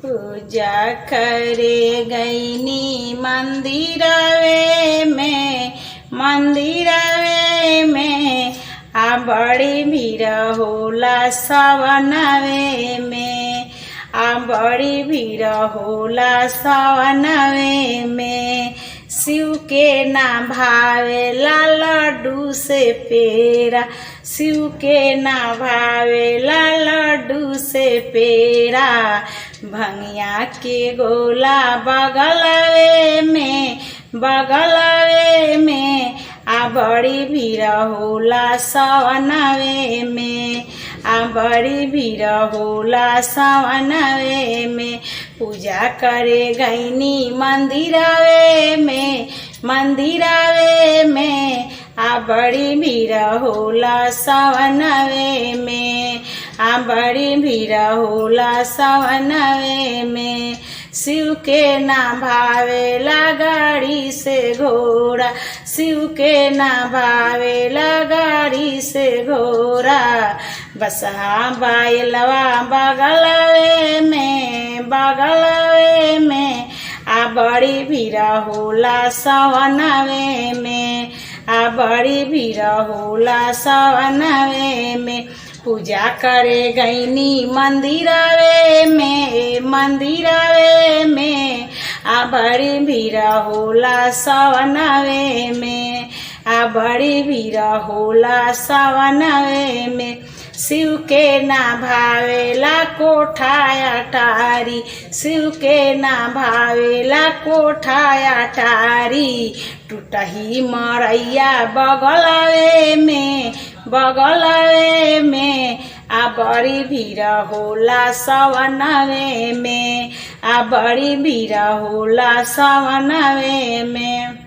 पूजा करे गईनी मंदिरवे में आ बड़ी भीड़ होला सवनवे में आ बड़ी भीड़ होला सवनवे में शिव के ना भावेला लड्डू से पेड़ा शिव के ना भावेला लड्डू से पेड़ा भंगिया के गोला बगलवे में आ बड़ी भीड़ होला सवनवे में आ बड़ी भीड़ होला सवनवे में पूजा करे गईनी मंदिरवे में आ बड़ी भीड़ होला सवनवे में आ बड़ी भीड़ होला सवनवे में शिव के ना भावेला गाड़ी से घोड़ा शिव के ना भावेला गाड़ी से घोड़ा बसहा बैलवा बगलवे में आ बड़ी भीड़ होला सवनवे में आ बड़ी भीड़ होला सवनवे में पूजा करे गईनी मंदिरवे में आ बड़ी भीड़ होला सवनवे में आ बड़ी भीड़ होला सवनवे में शिव के ना भावेला कोठा अटारी शिव के ना भावेला कोठा अटारी टूटही मरैया बगलवे में आ बड़ी भीड़ होला सवनवे में आ बड़ी भीड़ होला सवनवे में।